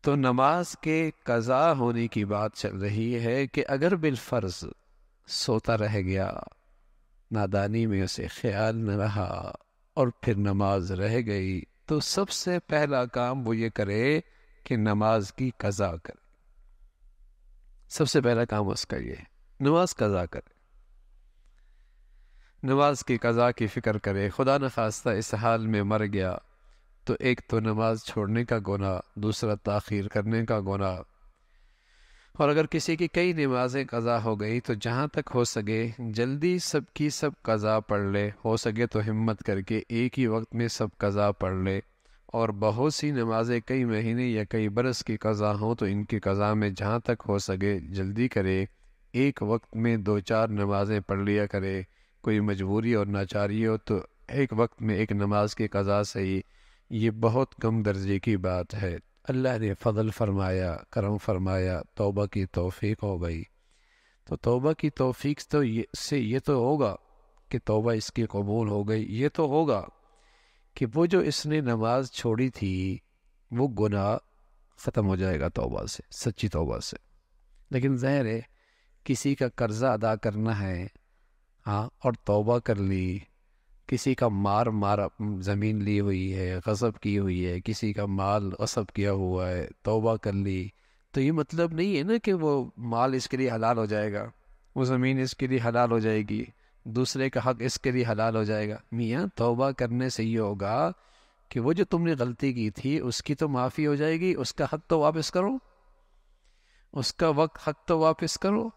تو نماز کے قضا ہونے کی بات چل رہی ہے کہ اگر بالفرض سوتا رہ گیا، نادانی میں اسے خیال نہ رہا اور پھر نماز رہ گئی، تو سب سے پہلا کام وہ یہ کرے کہ نماز کی قضا کرے۔ سب سے پہلا کام اس کا یہ ہے، نماز قضا کرے، نماز کی قضا کی فکر کرے۔ خدا نخواستہ اس حال میں مر گیا تو ایک تو نماز چھوڑنے کا گناہ، دوسرا تاخیر کرنے کا گناہ، اور اگر کسی کی کئی نمازیں قضا ہو گئی تو جہاں تک ہو سکے جلدی سب کی سب قضا پڑھ لے، ہو سکے تو ہمت کر کے ایک ہی وقت میں سب قضا پڑھ لے۔ اور بہت سی نمازیں کئی مہینے یا کئی برس کی قضا ہوں تو ان کی قضا میں جہاں تک ہو سکے جلدی کرے، ایک وقت میں 2-4 نمازیں پڑھ لیا کرے۔ کوئی مجبوری اور ناچاری ہو تو ایک وقت میں ایک نماز کی قضا صحیح، یہ بہت کم درجے کی بات ہے۔ اللہ نے فضل فرمایا، کرم فرمایا، توبہ کی توفیق ہو گئی، تو توبہ کی توفیق تو یہ تو ہوگا کہ توبہ اس کی قبول ہو گئی، یہ تو ہوگا کہ وہ جو اس نے نماز چھوڑی تھی وہ گناہ ختم ہو جائے گا توبہ سے، سچی توبہ سے۔ لیکن ظاہر ہے کسی کا قرضہ ادا کرنا ہے، ہاں، اور توبہ کر لی، کسی کا مار زمین لی ہوئی ہے، غصب کی ہوئی ہے، کسی کا مال غصب کیا ہوا ہے، توبہ کر لی، تو یہ مطلب نہیں ہے نا کہ وہ مال اس کے لیے حلال ہو جائے گا، وہ زمین اس کے لیے حلال ہو جائے گی، دوسرے کا حق اس کے لیے حلال ہو جائے گا۔ میاں توبہ کرنے سے یہ ہوگا کہ وہ جو تم نے غلطی کی تھی اس کی تو معافی ہو جائے گی، اس کا حق تو واپس کرو، اس کا حق تو واپس کرو۔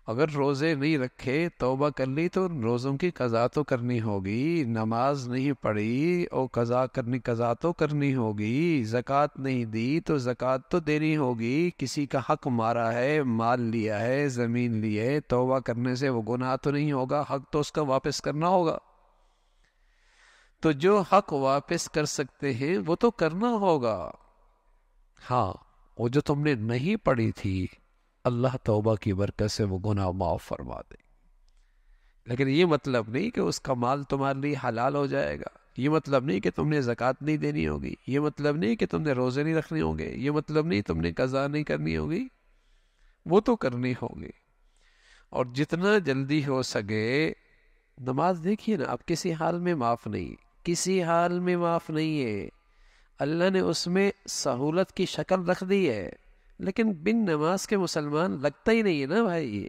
اگر روزے نہیں رکھے، توبہ کر لی، تو روزوں کی قضا تو کرنی ہوگی، نماز نہیں پڑھی اور قضا تو کرنی ہوگی، زکوٰۃ نہیں دی تو زکوٰۃ تو دینی ہوگی، کسی کا حق مارا ہے، مال لیا ہے، زمین لی ہے، توبہ کرنے سے وہ گناہ تو نہیں ہوگا، حق تو اس کا واپس کرنا ہوگا۔ تو جو حق واپس کر سکتے ہیں وہ تو کرنا ہوگا۔ ہاں، وہ جو تم نے نہیں پڑھی تھی، اللہ توبہ کی برکت سے وہ گناہ معاف فرما دے۔ لیکن یہ مطلب نہیں کہ اس کا مال تمہارے لیے حلال ہو جائے گا، یہ مطلب نہیں کہ تم نے زکوٰۃ نہیں دینی ہوگی، یہ مطلب نہیں کہ تم نے روزے نہیں رکھنے ہوں گے، یہ مطلب نہیں تم نے قضا نہیں کرنی ہوگی، وہ تو کرنی ہوگی۔ اور جتنا جلدی ہو سکے نماز، دیکھیے نا، اب کسی حال میں معاف نہیں، کسی حال میں معاف نہیں ہے، اللہ نے اس میں سہولت کی شکل رکھ دی ہے، لیکن بن نماز کے مسلمان لگتا ہی نہیں ہے نا بھائی۔